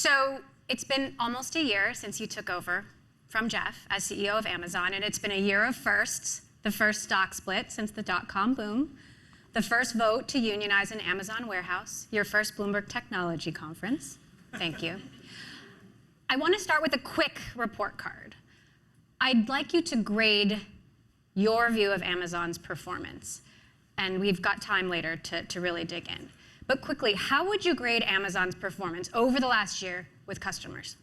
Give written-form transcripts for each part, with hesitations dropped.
So it's been almost a year since you took over from Jeff as CEO of Amazon, and it's been a year of firsts. The first stock split since the dot-com boom, the first vote to unionize an Amazon warehouse, your first Bloomberg Technology Conference. Thank you. I want to start with a quick report card. I'd like you to grade your view of Amazon's performance, and we've got time later to really dig in. But quickly, how would you grade Amazon's performance over the last year with customers?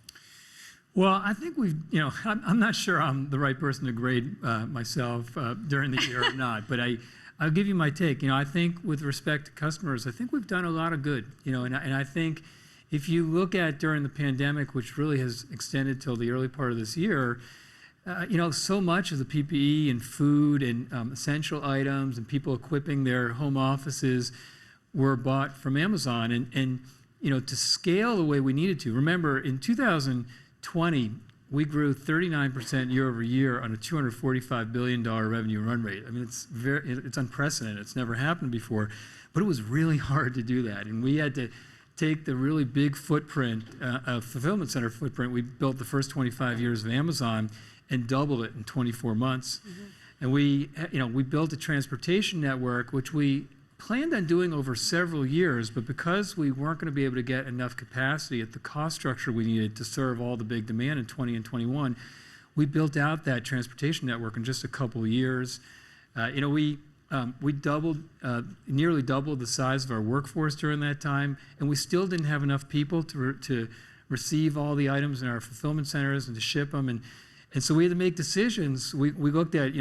Well, I think I'm not sure I'm the right person to grade myself during the year or not, but I'll give you my take. I think with respect to customers, I think we've done a lot of good, and I think if you look at during the pandemic, which really has extended till the early part of this year, so much of the PPE and food and essential items and people equipping their home offices were bought from Amazon, and to scale the way we needed to. Remember, in 2020, we grew 39% year over year on a $245 billion revenue run rate. I mean, it's unprecedented. It's never happened before, but it was really hard to do that, and we had to take the really big footprint, fulfillment center footprint we built the first 25 years of Amazon and doubled it in 24 months. And we built a transportation network, which we planned on doing over several years, but because we weren't going to be able to get enough capacity at the cost structure we needed to serve all the big demand in 20 and 21, we built out that transportation network in just a couple of years. We nearly doubled the size of our workforce during that time, and we still didn't have enough people to receive all the items in our fulfillment centers and to ship them. And so we had to make decisions. We looked at,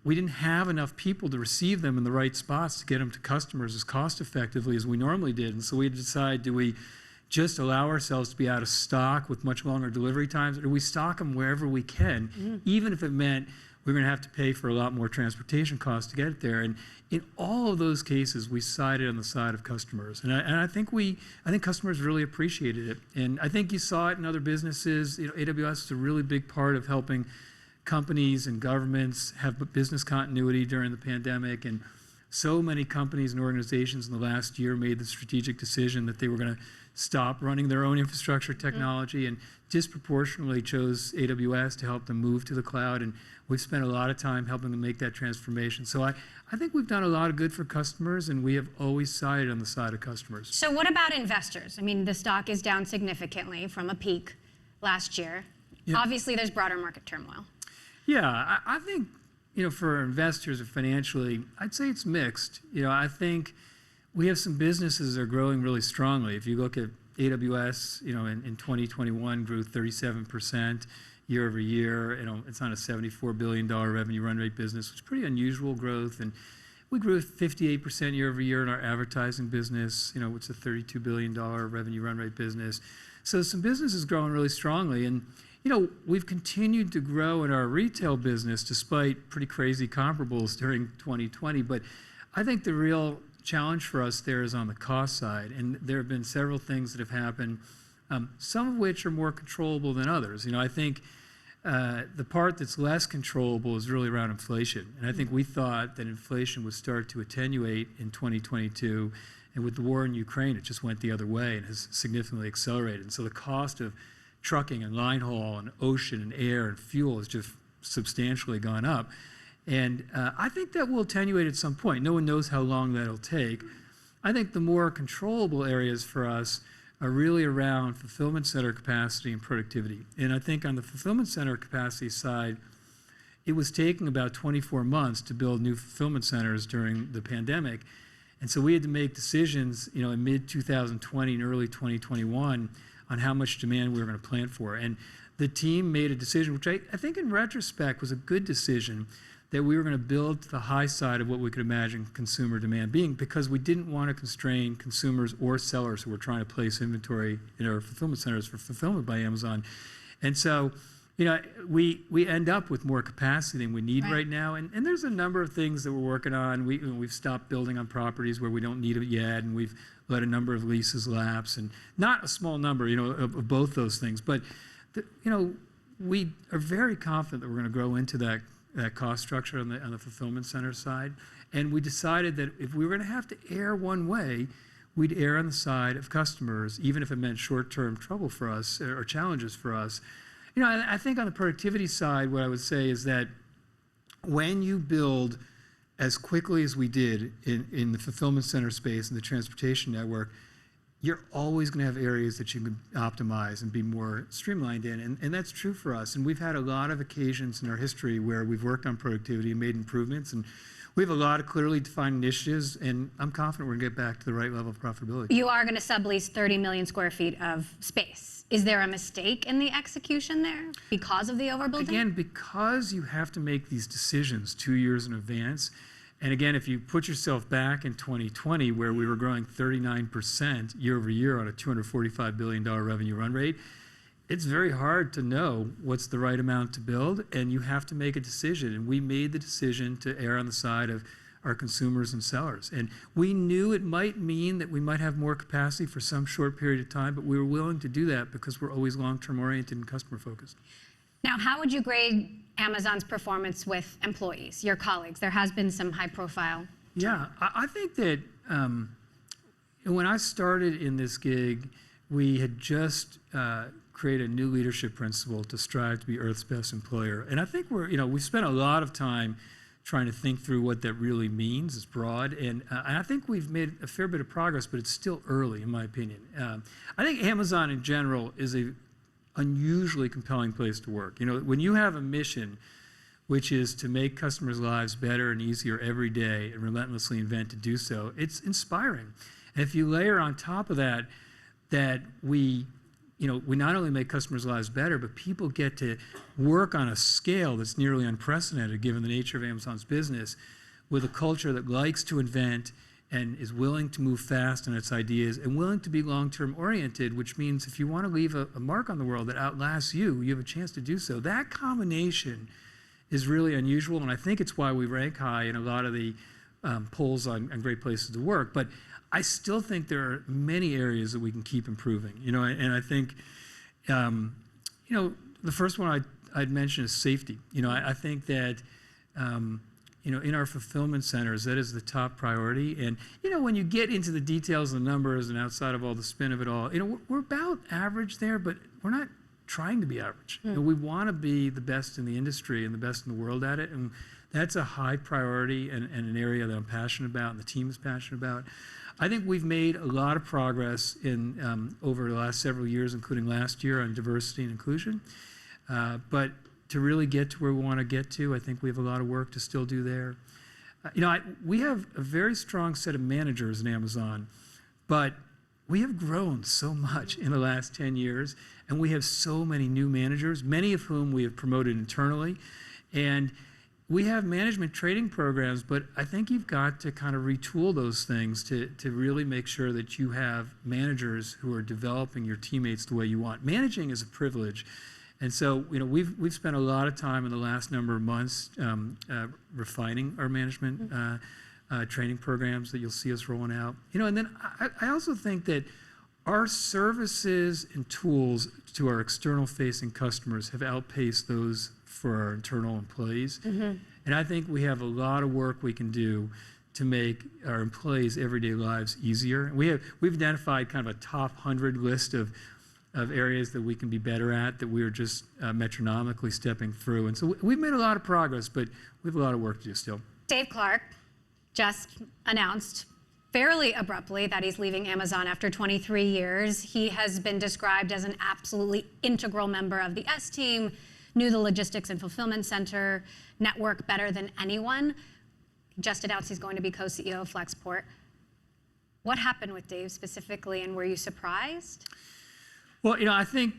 we didn't have enough people to receive them in the right spots to get them to customers as cost effectively as we normally did. And so we had to decide, do we just allow ourselves to be out of stock with much longer delivery times, or do we stock them wherever we can, even if it meant we're going to have to pay for a lot more transportation costs to get it there? And in all of those cases, we sided on the side of customers, and I think customers really appreciated it. And I think you saw it in other businesses. AWS is a really big part of helping companies and governments have business continuity during the pandemic, and so many companies and organizations in the last year made the strategic decision that they were going to stop running their own infrastructure technology and disproportionately chose AWS to help them move to the cloud. And we've spent a lot of time helping them make that transformation. So I think we've done a lot of good for customers, and we have always sided on the side of customers. So what about investors? I mean, the stock is down significantly from a peak last year. Yeah. Obviously, there's broader market turmoil. Yeah, I think, for investors or financially, I'd say it's mixed. I think we have some businesses that are growing really strongly. If you look at AWS, in 2021 grew 37% year over year. It's on a $74 billion revenue run rate business, which is pretty unusual growth. And we grew 58% year over year in our advertising business, which is a $32 billion revenue run rate business. So some businesses growing really strongly. And we've continued to grow in our retail business despite pretty crazy comparables during 2020. But I think the real challenge for us there is on the cost side. And there have been several things that have happened, some of which are more controllable than others. I think the part that's less controllable is really around inflation. And I think we thought that inflation would start to attenuate in 2022. And with the war in Ukraine, it just went the other way and has significantly accelerated. And so the cost of trucking and line haul and ocean and air and fuel has just substantially gone up. And I think that will attenuate at some point. No one knows how long that'll take. I think the more controllable areas for us are really around fulfillment center capacity and productivity. And I think on the fulfillment center capacity side, it was taking about 24 months to build new fulfillment centers during the pandemic. And so we had to make decisions, in mid-2020 and early 2021 on how much demand we were going to plan for. And the team made a decision, which I think in retrospect was a good decision, that we were going to build to the high side of what we could imagine consumer demand being, because we didn't want to constrain consumers or sellers who were trying to place inventory in our fulfillment centers for fulfillment by Amazon. And so, we end up with more capacity than we need right now. And there's a number of things that we're working on. We've stopped building on properties where we don't need it yet, and we've let a number of leases lapse, and not a small number, of both those things. But, we are very confident that we're going to grow into that cost structure on the fulfillment center side. And we decided that if we were going to have to err one way, we'd err on the side of customers, even if it meant short-term trouble for us or challenges for us. You know, I think on the productivity side, what I would say is that when you build as quickly as we did in the fulfillment center space and the transportation network, you're always going to have areas that you can optimize and be more streamlined in. And that's true for us. And we've had a lot of occasions in our history where we've worked on productivity and made improvements. And we have a lot of clearly defined initiatives. And I'm confident we're going to get back to the right level of profitability. You are going to sublease 30 million square feet of space. Is there a mistake in the execution there because of the overbuilding? Again, because you have to make these decisions 2 years in advance. And again, if you put yourself back in 2020, where we were growing 39% year over year on a $245 billion revenue run rate, it's very hard to know what's the right amount to build, and you have to make a decision. And we made the decision to err on the side of our consumers and sellers. And we knew it might mean that we might have more capacity for some short period of time, but we were willing to do that because we're always long-term oriented and customer focused. Now, how would you grade Amazon's performance with employees, your colleagues? There has been some high profile. Yeah, I think that when I started in this gig, we had just created a new leadership principle to strive to be Earth's best employer. And I think we spent a lot of time trying to think through what that really means. It's broad. And I think we've made a fair bit of progress, but it's still early, in my opinion. I think Amazon in general is a unusually compelling place to work. You know, when you have a mission, which is to make customers' lives better and easier every day and relentlessly invent to do so, it's inspiring. And if you layer on top of that, that we not only make customers' lives better, but people get to work on a scale that's nearly unprecedented given the nature of Amazon's business, with a culture that likes to invent and is willing to move fast on its ideas and willing to be long-term oriented, which means if you want to leave a mark on the world that outlasts you, you have a chance to do so. That combination is really unusual, and I think it's why we rank high in a lot of the polls on great places to work. But I still think there are many areas that we can keep improving. You know, and I think, the first one I'd mention is safety. You know, I think that in our fulfillment centers, that is the top priority. And, when you get into the details and the numbers and outside of all the spin of it all, we're about average there, but we're not trying to be average. We want to be the best in the industry and the best in the world at it. And that's a high priority and an area that I'm passionate about and the team is passionate about. I think we've made a lot of progress over the last several years, including last year, on diversity and inclusion. But to really get to where we want to get to, I think we have a lot of work to still do there. We have a very strong set of managers in Amazon, but we have grown so much in the last 10 years, and we have so many new managers, many of whom we have promoted internally. And we have management training programs, but I think you've got to kind of retool those things to really make sure that you have managers who are developing your teammates the way you want. Managing is a privilege. And so, we've spent a lot of time in the last number of months refining our management training programs that you'll see us rolling out. And then I also think that our services and tools to our external-facing customers have outpaced those for our internal employees. And I think we have a lot of work we can do to make our employees' everyday lives easier. And we've identified kind of a top 100 list of areas that we can be better at, that we are just metronomically stepping through. And so we've made a lot of progress, but we have a lot of work to do still. Dave Clark just announced fairly abruptly that he's leaving Amazon after 23 years. He has been described as an absolutely integral member of the S team, knew the logistics and fulfillment center network better than anyone. Just announced he's going to be co-CEO of Flexport. What happened with Dave specifically, and were you surprised? Well, I think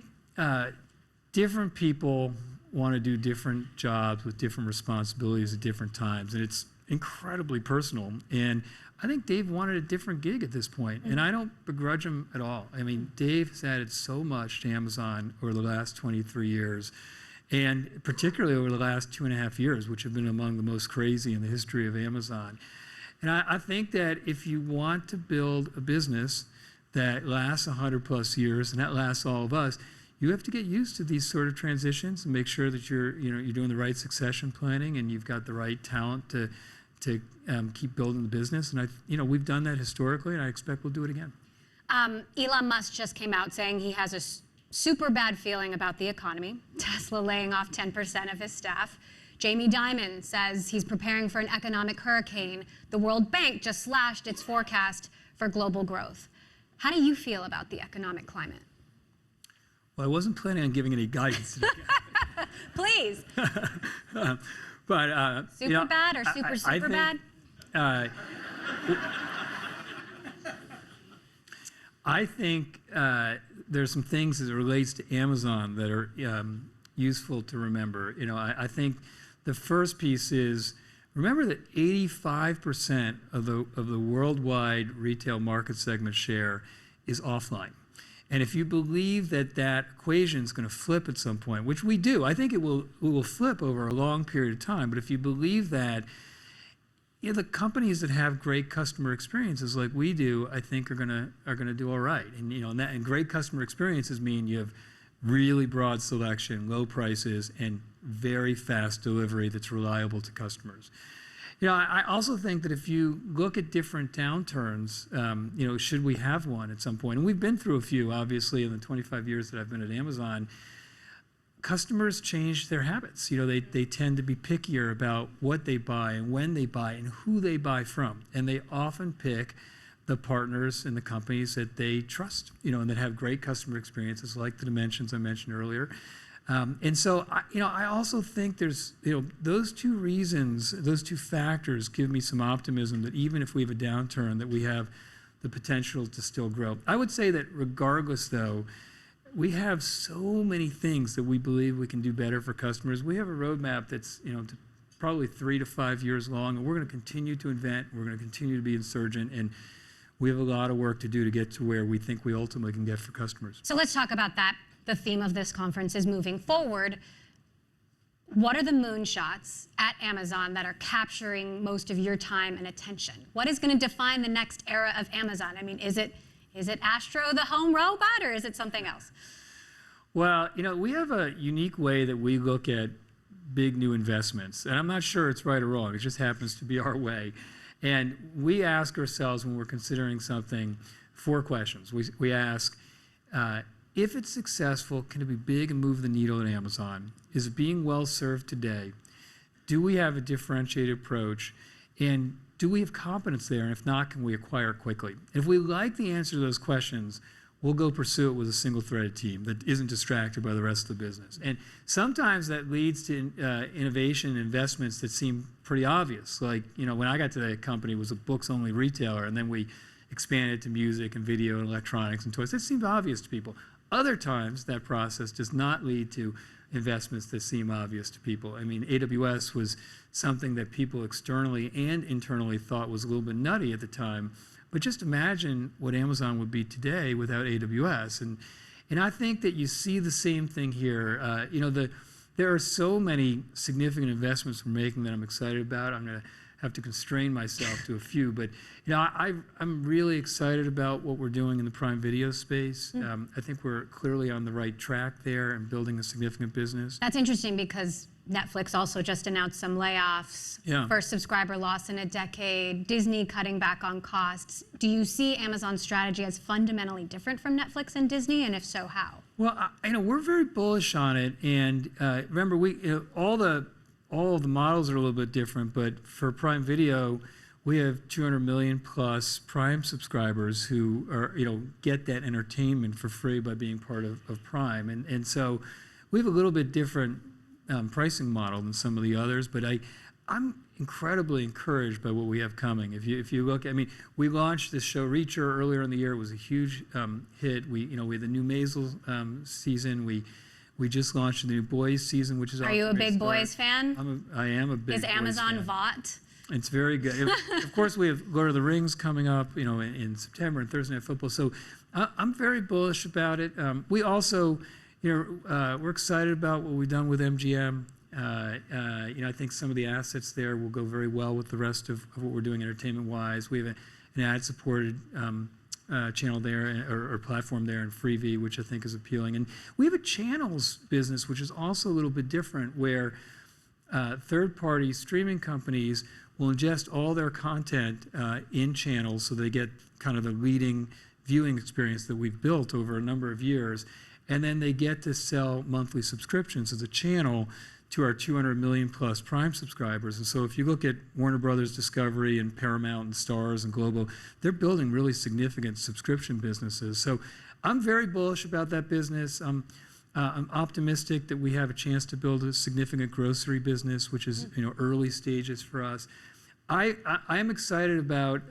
different people want to do different jobs with different responsibilities at different times, and it's incredibly personal. And I think Dave wanted a different gig at this point, and I don't begrudge him at all. I mean, Dave has added so much to Amazon over the last 23 years, and particularly over the last 2.5 years, which have been among the most crazy in the history of Amazon. And I think that if you want to build a business that lasts 100+ years, and that lasts all of us, you have to get used to these sort of transitions and make sure that you're doing the right succession planning and you've got the right talent to keep building the business. And we've done that historically, and I expect we'll do it again. Elon Musk just came out saying he has a super bad feeling about the economy. Tesla laying off 10% of his staff. Jamie Dimon says he's preparing for an economic hurricane. The World Bank just slashed its forecast for global growth. How do you feel about the economic climate? Well, I wasn't planning on giving any guidance today. Please. But super bad or super bad? I think there's some things as it relates to Amazon that are useful to remember. I think the first piece is, remember that 85% of the worldwide retail market segment share is offline. And if you believe that that equation is going to flip at some point, which we do, I think it will flip over a long period of time. But if you believe that, the companies that have great customer experiences like we do, I think are gonna do all right. And great customer experiences mean you have really broad selection, low prices, and very fast delivery that's reliable to customers. I also think that if you look at different downturns, should we have one at some point? And we've been through a few, obviously, in the 25 years that I've been at Amazon. Customers change their habits. They tend to be pickier about what they buy and when they buy and who they buy from. And they often pick the partners and the companies that they trust, and that have great customer experiences, like the dimensions I mentioned earlier. And so, I also think there's, those two reasons, those two factors give me some optimism that even if we have a downturn, that we have the potential to still grow. I would say that regardless, though, we have so many things that we believe we can do better for customers. We have a roadmap that's, probably 3 to 5 years long, and we're going to continue to invent. We're going to continue to be insurgent, and we have a lot of work to do to get to where we think we ultimately can get for customers. So let's talk about that. The theme of this conference is moving forward. What are the moonshots at Amazon that are capturing most of your time and attention? What is going to define the next era of Amazon? I mean, is it Astro the home robot, or is it something else? Well, we have a unique way that we look at big new investments, and I'm not sure it's right or wrong. It just happens to be our way. And we ask ourselves when we're considering something 4 questions. We ask, if it's successful, can it be big and move the needle at Amazon? Is it being well served today? Do we have a differentiated approach? And do we have competence there? And if not, can we acquire quickly? If we like the answer to those questions, we'll go pursue it with a single-threaded team that isn't distracted by the rest of the business. And sometimes that leads to innovation and investments that seem pretty obvious. Like, when I got to the company, it was a books-only retailer, and then we expanded to music and video and electronics and toys. That seemed obvious to people. Other times, that process does not lead to investments that seem obvious to people. I mean, AWS was something that people externally and internally thought was a little bit nutty at the time. But just imagine what Amazon would be today without AWS. And I think that you see the same thing here. There are so many significant investments we're making that I'm excited about. I'm going to have to constrain myself to a few, but I'm really excited about what we're doing in the Prime Video space. I think we're clearly on the right track there and building a significant business. That's interesting because Netflix also just announced some layoffs, first subscriber loss in a decade, Disney cutting back on costs. Do you see Amazon's strategy as fundamentally different from Netflix and Disney, and if so, how? Well, we're very bullish on it, and remember, all of the models are a little bit different, but for Prime Video, we have 200 million plus Prime subscribers who are, get that entertainment for free by being part of Prime. And so we have a little bit different pricing model than some of the others, but I'm incredibly encouraged by what we have coming. If you look, we launched this show Reacher earlier in the year. It was a huge hit. We had the new Maisel season. We just launched the new Boys season, which is Are you a big Boys fan? I am a big Boys fan. Is Amazon VOT? It's very good. Of course, we have Lord of the Rings coming up, in September, and Thursday Night Football. So I'm very bullish about it. We also, we're excited about what we've done with MGM. I think some of the assets there will go very well with the rest of what we're doing entertainment-wise. We have an ad-supported channel there or platform there in Freevee, which I think is appealing. And we have a channels business, which is also a little bit different, where third-party streaming companies will ingest all their content in channels so they get kind of the leading viewing experience that we've built over a number of years. And then they get to sell monthly subscriptions as a channel to our 200 million plus Prime subscribers. And so if you look at Warner Brothers Discovery and Paramount and Starz and Global, they're building really significant subscription businesses. So I'm very bullish about that business. I'm optimistic that we have a chance to build a significant grocery business, which is early stages for us. I am excited about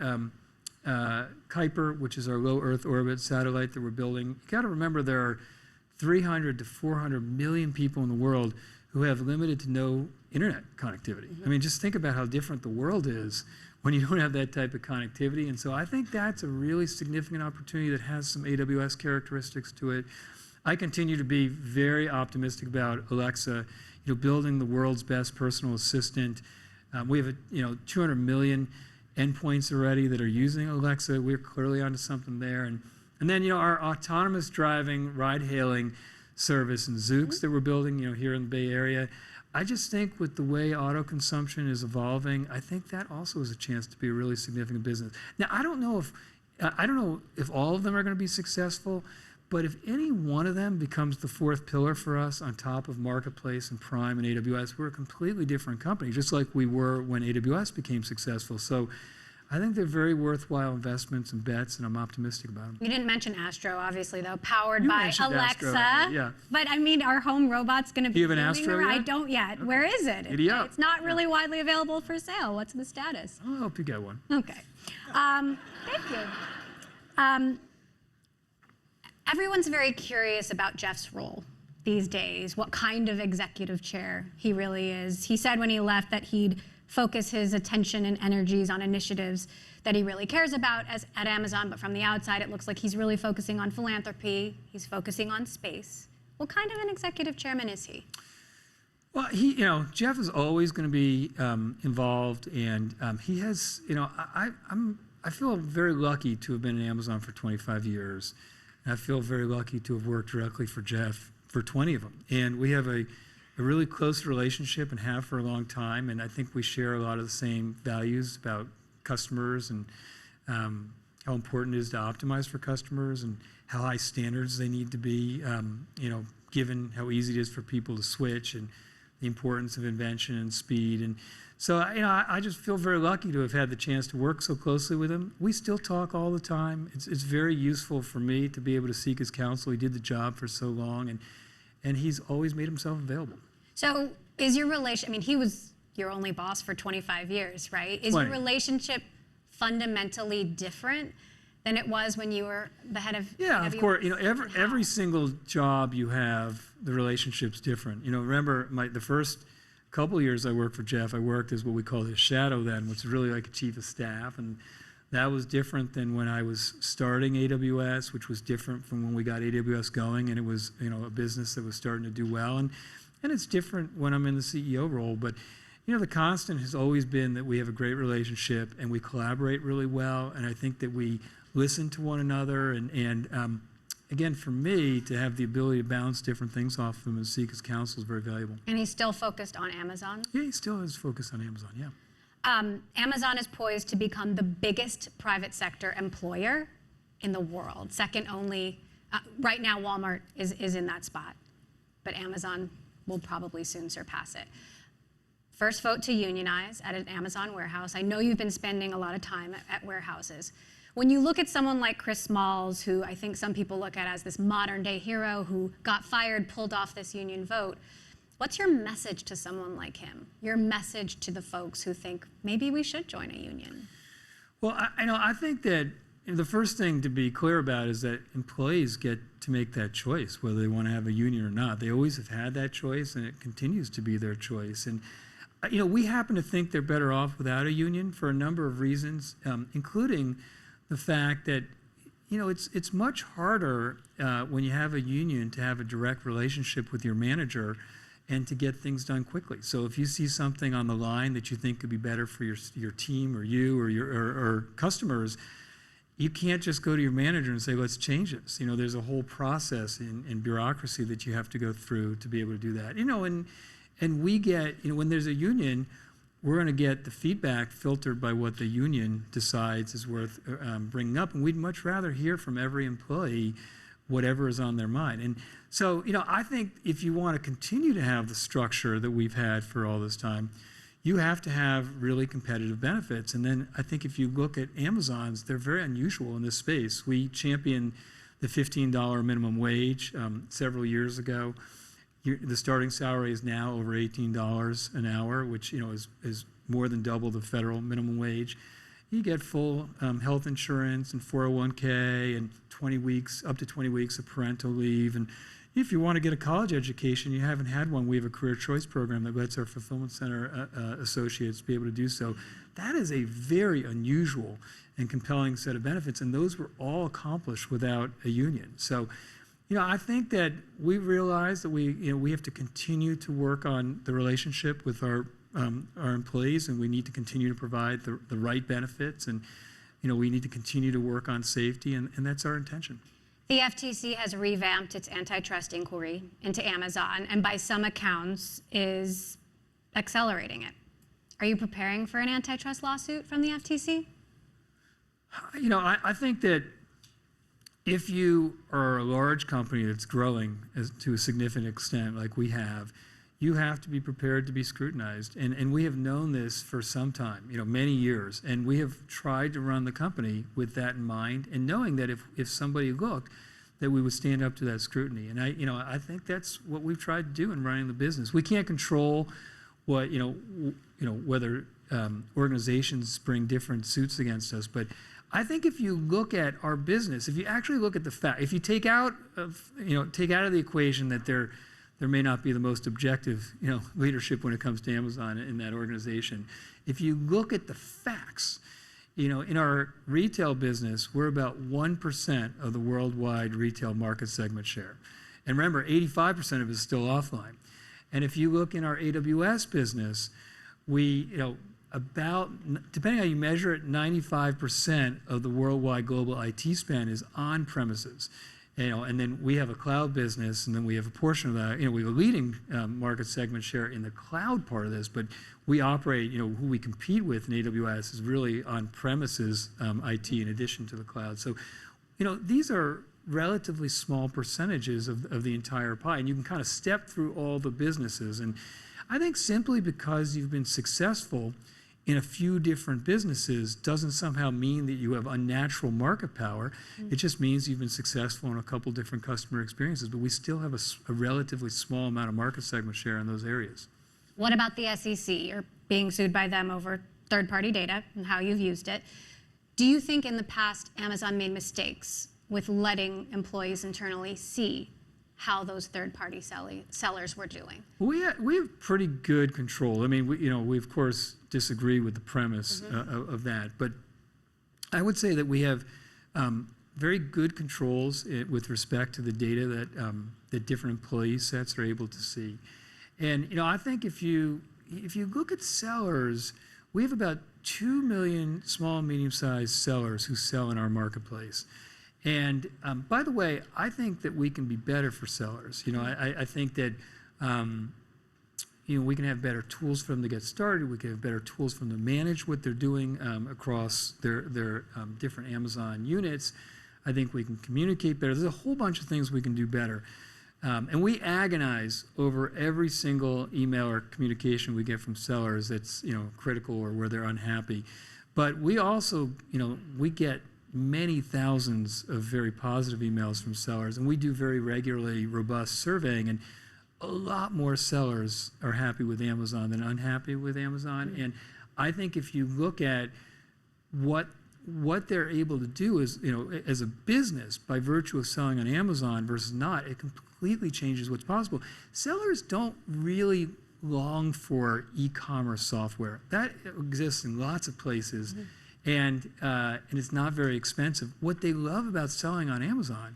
Kuiper, which is our low Earth orbit satellite that we're building. You got to remember there are 300 to 400 million people in the world who have limited to no internet connectivity. I mean, just think about how different the world is when you don't have that type of connectivity. And so I think that's a really significant opportunity that has some AWS characteristics to it. I continue to be very optimistic about Alexa, building the world's best personal assistant. We have 200 million endpoints already that are using Alexa. We're clearly onto something there. And then our autonomous driving, ride-hailing service and Zoox that we're building here in the Bay Area. I just think with the way auto consumption is evolving, I think that also has a chance to be a really significant business. Now, I don't know if all of them are going to be successful, but if any one of them becomes the fourth pillar for us on top of Marketplace and Prime and AWS, we're a completely different company, just like we were when AWS became successful. So I think they're very worthwhile investments and bets, and I'm optimistic about them. You didn't mention Astro, obviously, though, powered by mentioned Alexa. Astro, yeah. But I mean, our home robot's going to be. Do you have an Astro yet? I don't yet. Okay. Where is it? It's not really widely available for sale. What's the status? I'll help you get one. Okay. Thank you. Everyone's very curious about Jeff's role these days, what kind of executive chair he really is. He said when he left that he'd focus his attention and energies on initiatives that he really cares about at Amazon, but from the outside, it looks like he's really focusing on philanthropy. He's focusing on space. What kind of an executive chairman is he? Well, Jeff is always going to be involved, and he has, I feel very lucky to have been at Amazon for 25 years. And I feel very lucky to have worked directly for Jeff for 20 of them. And we have a really close relationship and have for a long time. And I think we share a lot of the same values about customers and how important it is to optimize for customers and how high standards they need to be, given how easy it is for people to switch and the importance of invention and speed. And so, I just feel very lucky to have had the chance to work so closely with him. We still talk all the time. It's very useful for me to be able to seek his counsel. He did the job for so long, and he's always made himself available. So is your relation, I mean, he was your only boss for 25 years, right? Is 20. your relationship fundamentally different than it was when you were the head of Yeah, of course. Every How? single job you have, the relationship's different. Remember the first couple of years I worked for Jeff, I worked as what we called his shadow then, which is really like a chief of staff. And that was different than when I was starting AWS, which was different from when we got AWS going. And it was, a business that was starting to do well. And it's different when I'm in the CEO role. But, the constant has always been that we have a great relationship and we collaborate really well. And I think that we listen to one another. And again, for me, to have the ability to bounce different things off of him and seek his counsel is very valuable. And he's still focused on Amazon? Yeah, he still is focused on Amazon, yeah. Amazon is poised to become the biggest private sector employer in the world. Second only, right now Walmart is in that spot, but Amazon will probably soon surpass it. First vote to unionize at an Amazon warehouse. I know you've been spending a lot of time at warehouses. When you look at someone like Chris Smalls, who I think some people look at as this modern day hero who got fired, pulled off this union vote, what's your message to someone like him? Your message to the folks who think maybe we should join a union? Well, I think that the first thing to be clear about is that employees get to make that choice, whether they want to have a union or not. They always have had that choice, and it continues to be their choice. And we happen to think they're better off without a union for a number of reasons, including the fact that it's much harder when you have a union to have a direct relationship with your manager and to get things done quickly. So if you see something on the line that you think could be better for your team or you or your customers, you can't just go to your manager and say, let's change this. There's a whole process and bureaucracy that you have to go through to be able to do that. And we get, when there's a union, we're going to get the feedback filtered by what the union decides is worth bringing up. And we'd much rather hear from every employee whatever is on their mind. And so, I think if you want to continue to have the structure that we've had for all this time, you have to have really competitive benefits. And then I think if you look at Amazon's, they're very unusual in this space. We championed the $15 minimum wage several years ago. The starting salary is now over $18 an hour, which is more than double the federal minimum wage. You get full health insurance and 401k and 20 weeks, up to 20 weeks of parental leave. And if you want to get a college education, you haven't had one, we have a career choice program that lets our fulfillment center associates be able to do so. That is a very unusual and compelling set of benefits, and those were all accomplished without a union. So, I think that we realize that we have to continue to work on the relationship with our employees, and we need to continue to provide the right benefits, and we need to continue to work on safety, and that's our intention. The FTC has revamped its antitrust inquiry into Amazon, and by some accounts is accelerating it. Are you preparing for an antitrust lawsuit from the FTC? I think that if you are a large company that's growing to a significant extent like we have, you have to be prepared to be scrutinized. And we have known this for some time, many years. And we have tried to run the company with that in mind and knowing that if somebody looked, that we would stand up to that scrutiny. And I think that's what we've tried to do in running the business. We can't control what, whether organizations bring different suits against us, but I think if you look at our business, if you actually look at the fact, if you take out of the equation that there may not be the most objective, leadership when it comes to Amazon in that organization. If you look at the facts, in our retail business, we're about 1% of the worldwide retail market segment share. And remember, 85% of it is still offline. And if you look in our AWS business, we, depending on how you measure it, 95% of the worldwide global IT spend is on premises. And then we have a cloud business, and then we have a portion of that. We have a leading market segment share in the cloud part of this, but we operate, who we compete with in AWS is really on premises IT in addition to the cloud. So, these are relatively small percentages of the entire pie, and you can kind of step through all the businesses. And I think simply because you've been successful in a few different businesses doesn't somehow mean that you have unnatural market power. It just means you've been successful in a couple different customer experiences, but we still have a relatively small amount of market segment share in those areas. What about the SEC? You're being sued by them over third-party data and how you've used it. Do you think in the past Amazon made mistakes with letting employees internally see how those third-party sellers were doing? We have pretty good control. I mean, we of course disagree with the premise of that, but I would say that we have very good controls with respect to the data that different employee sets are able to see. And I think if you look at sellers, we have about 2 million small and medium-sized sellers who sell in our marketplace. And by the way, I think that we can be better for sellers. I think that we can have better tools for them to get started. We can have better tools for them to manage what they're doing across their different Amazon units. I think we can communicate better. There's a whole bunch of things we can do better. And we agonize over every single email or communication we get from sellers that's critical or where they're unhappy. But we also, we get many thousands of very positive emails from sellers, and we do very regularly robust surveying, and a lot more sellers are happy with Amazon than unhappy with Amazon. And I think if you look at what they're able to do is, as a business by virtue of selling on Amazon versus not, it completely changes what's possible. Sellers don't really long for e-commerce software. That exists in lots of places. And it's not very expensive. What they love about selling on Amazon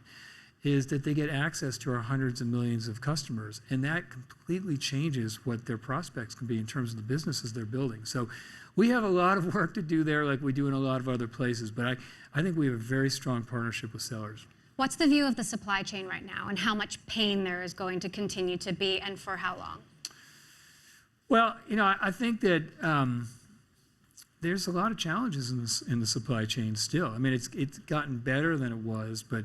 is that they get access to our hundreds of millions of customers, and that completely changes what their prospects can be in terms of the businesses they're building. So we have a lot of work to do there like we do in a lot of other places, but I think we have a very strong partnership with sellers. What's the view of the supply chain right now, and how much pain there is going to continue to be, and for how long? Well, I think that there's a lot of challenges in the supply chain still. I mean, it's gotten better than it was, but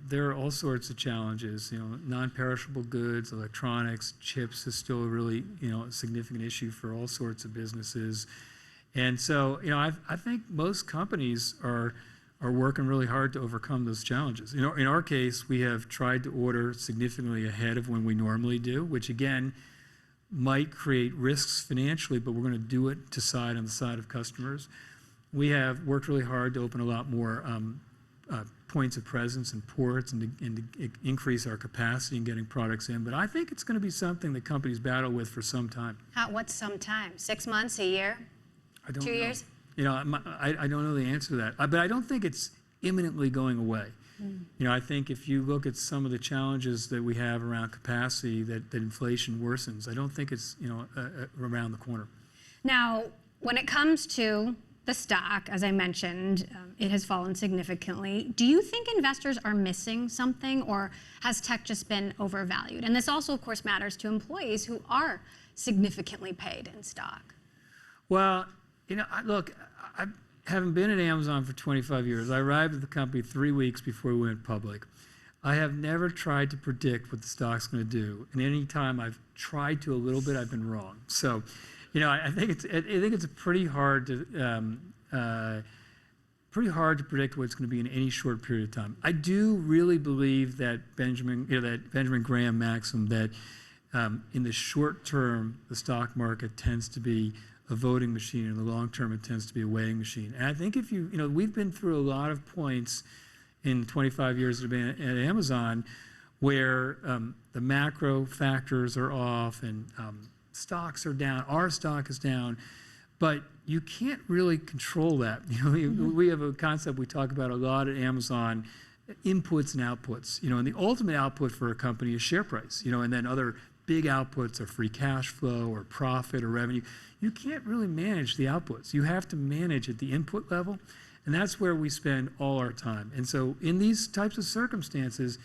there are all sorts of challenges. Non-perishable goods, electronics, chips is still a really a significant issue for all sorts of businesses. And so I think most companies are working really hard to overcome those challenges. In our case, we have tried to order significantly ahead of when we normally do, which again might create risks financially, but we're going to do it on the side of customers. We have worked really hard to open a lot more points of presence and ports and to increase our capacity in getting products in. But I think it's going to be something that companies battle with for some time. What's some time? 6 months, a year, I don't 2 know. years? I don't know the answer to that. But I don't think it's imminently going away. I think if you look at some of the challenges that we have around capacity, that inflation worsens. I don't think it's around the corner. Now, when it comes to the stock, as I mentioned, it has fallen significantly. Do you think investors are missing something, or has tech just been overvalued? And this also, of course, matters to employees who are significantly paid in stock. Well, look, I haven't been at Amazon for 25 years. I arrived at the company 3 weeks before we went public. I have never tried to predict what the stock's going to do, and any time I've tried to a little bit, I've been wrong. So, I think it's pretty hard to predict what it's going to be in any short period of time. I do really believe that Benjamin Graham maxim that in the short term the stock market tends to be a voting machine, in the long term it tends to be a weighing machine. And I think if we've been through a lot of points in 25 years of being at Amazon where the macro factors are off and stocks are down, our stock is down, but you can't really control that. We have a concept we talk about a lot at Amazon, inputs and outputs. And the ultimate output for a company is share price. And then other big outputs are free cash flow or profit or revenue. You can't really manage the outputs. You have to manage at the input level, and that's where we spend all our time. And so in these types of circumstances,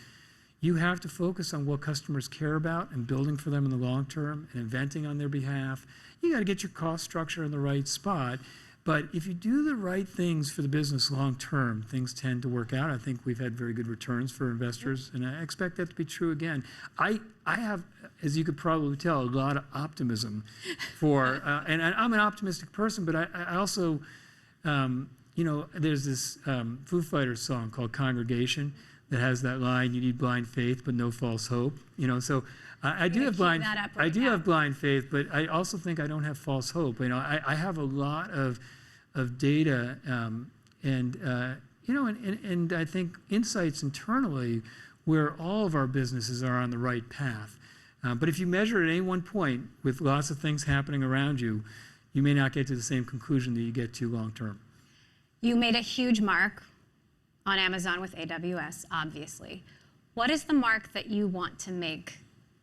you have to focus on what customers care about and building for them in the long term and inventing on their behalf. You got to get your cost structure in the right spot. But if you do the right things for the business long term, things tend to work out. I think we've had very good returns for investors, and I expect that to be true again. I have, as you could probably tell, a lot of optimism for, and I'm an optimistic person, but I also, there's this Foo Fighters song called Congregation that has that line, you need blind faith but no false hope. So I do have blind faith, but I also think I don't have false hope. I have a lot of data and I think insights internally where all of our businesses are on the right path. But if you measure at any one point with lots of things happening around you, you may not get to the same conclusion that you get to long term. You made a huge mark on Amazon with AWS, obviously. What is the mark that you want to make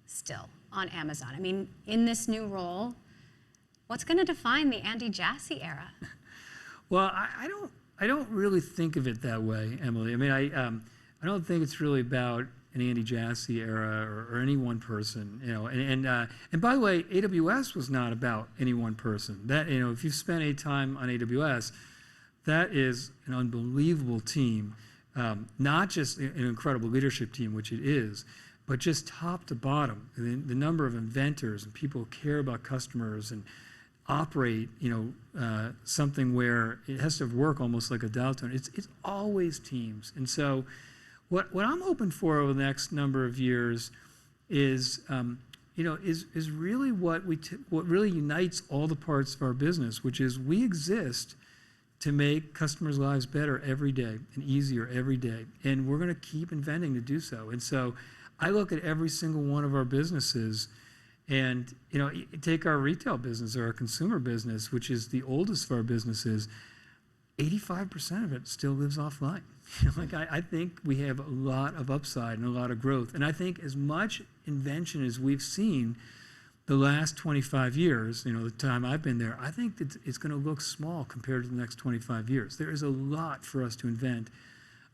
still on Amazon? I mean, in this new role, what's going to define the Andy Jassy era? Well, I don't really think of it that way, Emily. I mean, I don't think it's really about an Andy Jassy era or any one person. And by the way, AWS was not about any one person. That if you've spent any time on AWS, that is an unbelievable team, not just an incredible leadership team, which it is, but just top to bottom. The number of inventors and people who care about customers and operate, something where it has to work almost like a dial tone. It's always teams. And so what I'm hoping for over the next number of years is really what really unites all the parts of our business, which is we exist to make customers' lives better every day and easier every day. And we're going to keep inventing to do so. And so I look at every single one of our businesses and, take our retail business or our consumer business, which is the oldest of our businesses, 85% of it still lives offline. I think we have a lot of upside and a lot of growth. And I think as much invention as we've seen the last 25 years, the time I've been there, I think that it's going to look small compared to the next 25 years. There is a lot for us to invent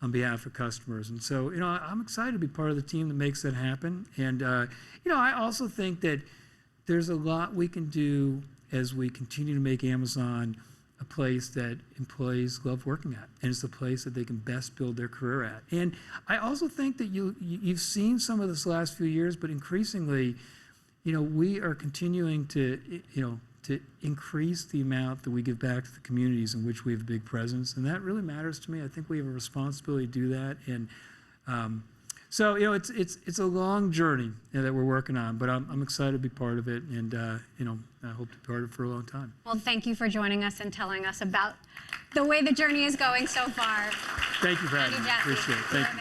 on behalf of customers. And so, I'm excited to be part of the team that makes that happen. And, I also think that there's a lot we can do as we continue to make Amazon a place that employees love working at, and it's a place that they can best build their career at. And I also think that you've seen some of this last few years, but increasingly, we are continuing to, to increase the amount that we give back to the communities in which we have a big presence, and that really matters to me. I think we have a responsibility to do that, and so it's a long journey that we're working on, but I'm excited to be part of it, and I hope to be part of it for a long time. Well, thank you for joining us and telling us about the way the journey is going so far. Thank you for having me. Andy Jassy, Appreciate it. Thank you.